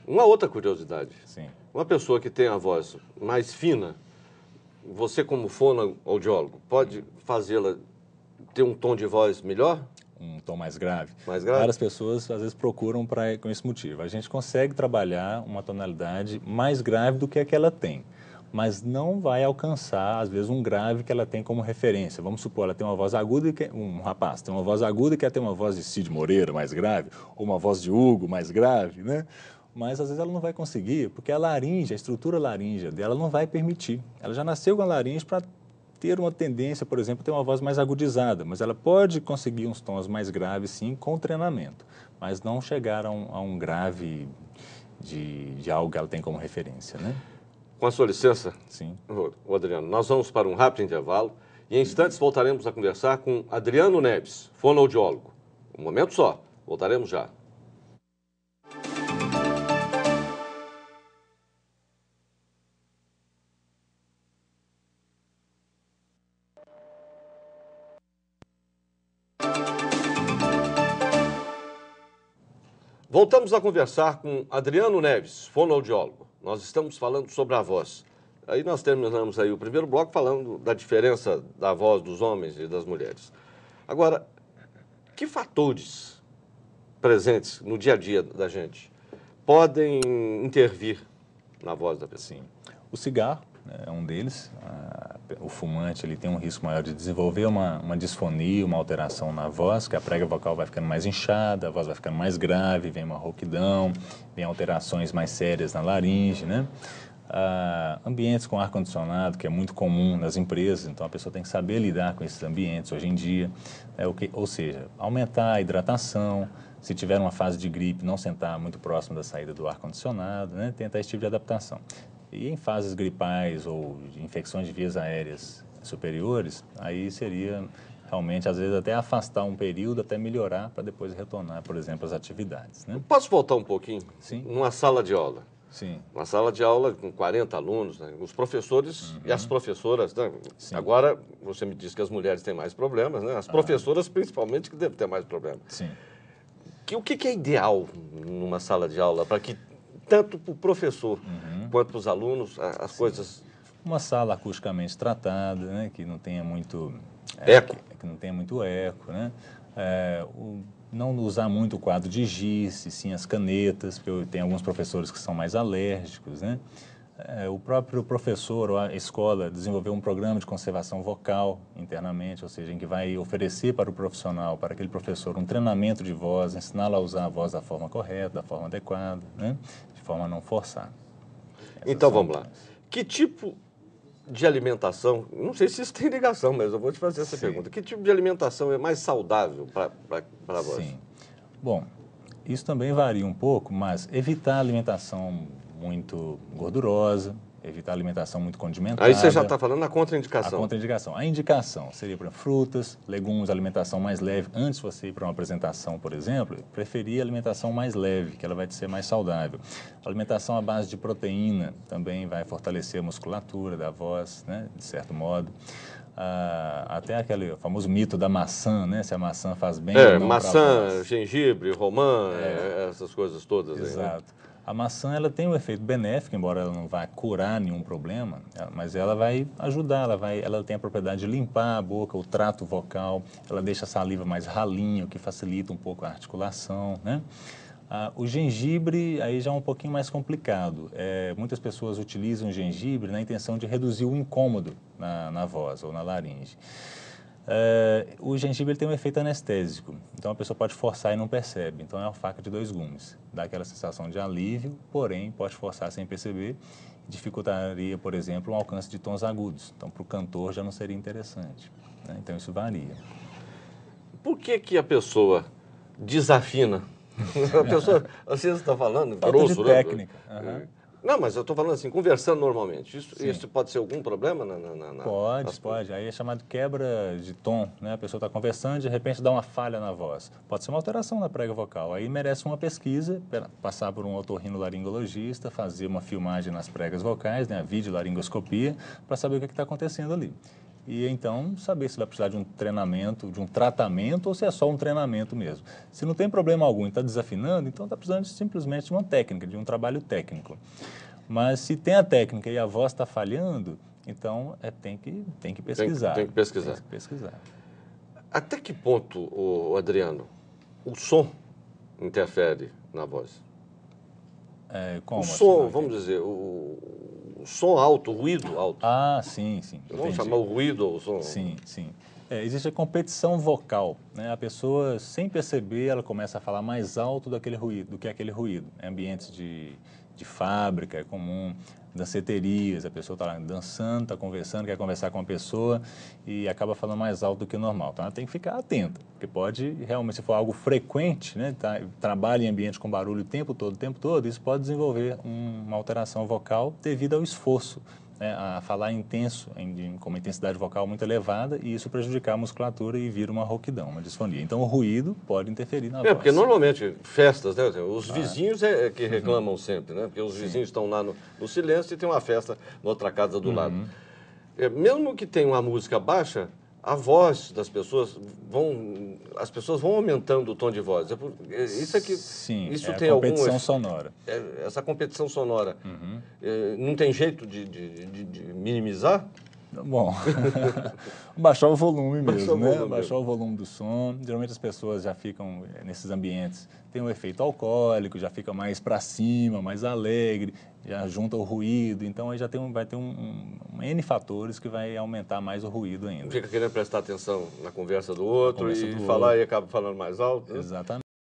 Uma outra curiosidade. Sim. Uma pessoa que tem a voz mais fina, você como fonoaudiólogo, pode fazê-la ter um tom de voz melhor? Um tom mais grave. Mais grave? Várias pessoas, às vezes, procuram com esse motivo. A gente consegue trabalhar uma tonalidade mais grave do que a que ela tem, mas não vai alcançar, às vezes, um grave que ela tem como referência. Vamos supor, ela tem uma voz aguda, um rapaz tem uma voz aguda e quer ter uma voz de Cid Moreira mais grave, ou uma voz de Hugo mais grave, né? Mas, às vezes, ela não vai conseguir, porque a laringe, a estrutura laríngea dela não vai permitir. Ela já nasceu com a laringe para ter uma tendência, por exemplo, a ter uma voz mais agudizada, mas ela pode conseguir uns tons mais graves, sim, com treinamento, mas não chegar a um grave de algo que ela tem como referência, né? Com a sua licença, Sim. ô Adriano, nós vamos para um rápido intervalo e em instantes voltaremos a conversar com Adriano Neves, fonoaudiólogo. Um momento só, voltaremos já. Voltamos a conversar com Adriano Neves, fonoaudiólogo. Nós estamos falando sobre a voz. Aí nós terminamos aí o primeiro bloco falando da diferença da voz dos homens e das mulheres. Agora, que fatores presentes no dia a dia da gente podem intervir na voz da pessoa? Sim. O cigarro, né, é um deles. O fumante ele tem um risco maior de desenvolver uma disfonia, uma alteração na voz, que a prega vocal vai ficando mais inchada, a voz vai ficando mais grave, vem uma rouquidão, vem alterações mais sérias na laringe, né? Ambientes com ar-condicionado, que é muito comum nas empresas, então a pessoa tem que saber lidar com esses ambientes hoje em dia, ou seja, aumentar a hidratação, se tiver uma fase de gripe, não sentar muito próximo da saída do ar-condicionado, né? Tentar esse tipo de adaptação. E em fases gripais ou de infecções de vias aéreas superiores, aí seria realmente, às vezes, até afastar um período, até melhorar, para depois retornar, por exemplo, às atividades, né? Posso voltar um pouquinho? Sim. Numa sala de aula. Sim. Uma sala de aula com 40 alunos, né? Os professores e as professoras, né? Sim. Agora, você me disse que as mulheres têm mais problemas, né? As professoras, principalmente, que devem ter mais problemas. Sim. O que é ideal numa sala de aula para que, tanto para o professor quanto para os alunos, as coisas... Uma sala acusticamente tratada, né? Que não tenha muito... Eco. Que não tenha muito eco, né? Não usar muito o quadro de giz, sim as canetas, porque tem alguns professores que são mais alérgicos, né? O próprio professor ou a escola desenvolveu um programa de conservação vocal internamente, ou seja, em que vai oferecer para o profissional, para aquele professor, um treinamento de voz, ensiná-lo a usar a voz da forma correta, da forma adequada, né? De forma a não forçar. Então, vamos lá. Que tipo de alimentação, não sei se isso tem ligação, mas eu vou te fazer essa pergunta. Que tipo de alimentação é mais saudável para a voz? Sim. Bom, isso também varia um pouco, mas evitar a alimentação muito gordurosa, evitar a alimentação muito condimentada. Aí você já está falando na contraindicação. A contraindicação. A indicação seria, por exemplo, frutas, legumes, alimentação mais leve. Antes de você ir para uma apresentação, por exemplo, preferir a alimentação mais leve, que ela vai ser mais saudável. A alimentação à base de proteína também vai fortalecer a musculatura da voz, né, de certo modo. Até aquele famoso mito da maçã, né? Se a maçã faz bem ou não maçã, gengibre, romã, essas coisas todas. Exato. Aí, né? A maçã ela tem um efeito benéfico, embora ela não vá curar nenhum problema, mas ela vai ajudar, ela tem a propriedade de limpar a boca, o trato vocal, ela deixa a saliva mais ralinha, o que facilita um pouco a articulação, né? O gengibre aí já é um pouquinho mais complicado. Muitas pessoas utilizam o gengibre na intenção de reduzir o incômodo na voz ou na laringe. O gengibre ele tem um efeito anestésico, então a pessoa pode forçar e não percebe. Então é uma faca de dois gumes. Dá aquela sensação de alívio, porém pode forçar sem perceber. Dificultaria, por exemplo, um alcance de tons agudos. Então para o cantor já não seria interessante, né? Então isso varia. Por que a pessoa desafina? A pessoa, assim você está falando, Falta grosso, de né? técnica. Não, mas eu estou falando assim, conversando normalmente. Isso pode ser algum problema? Pode. Aí é chamado quebra de tom, né? A pessoa está conversando e de repente dá uma falha na voz. Pode ser uma alteração na prega vocal. Aí merece uma pesquisa, passar por um otorrinolaringologista, fazer uma filmagem nas pregas vocais, né? A videolaringoscopia, para saber o que está acontecendo ali. E então saber se vai precisar de um treinamento, de um tratamento ou se é só um treinamento mesmo. Se não tem problema algum e está desafinando, então está precisando simplesmente de uma técnica, de um trabalho técnico. Mas se tem a técnica e a voz está falhando, então tem que pesquisar. Tem que pesquisar. Tem que pesquisar. Até que ponto, Adriano, o som interfere na voz? Como o assim, som, vamos dizer, o som alto, o ruído alto. Ah, sim. Vamos chamar o ruído ou o som? Sim. Existe a competição vocal, né? A pessoa, sem perceber, ela começa a falar mais alto do que aquele ruído. Em ambientes de fábrica, é comum, danceterias, a pessoa está lá dançando, está conversando, quer conversar com a pessoa e acaba falando mais alto do que o normal. Então, ela tem que ficar atenta, porque pode, realmente, se for algo frequente, né, trabalha em ambiente com barulho o tempo todo, isso pode desenvolver uma alteração vocal devido ao esforço, né, a falar intenso, com uma intensidade vocal muito elevada, e isso prejudicar a musculatura e vira uma rouquidão, uma disfonia. Então, o ruído pode interferir na voz. Porque normalmente, festas, né, os vizinhos é que reclamam sempre, né? Porque os vizinhos estão lá no silêncio e tem uma festa na outra casa do lado. Mesmo que tenha uma música baixa, a voz das pessoas as pessoas vão aumentando o tom de voz. Isso é que Sim, isso tem tem a algum competição sonora. Essa competição sonora não tem jeito de minimizar? Bom, baixar o volume mesmo, né? Baixar o volume do som. Geralmente as pessoas já ficam nesses ambientes, tem um efeito alcoólico, já fica mais para cima, mais alegre, já junta o ruído, então aí já vai ter um N fatores que vai aumentar mais o ruído ainda. Fica querendo prestar atenção na conversa do outro e falar e acaba falando mais alto. Né? Exatamente.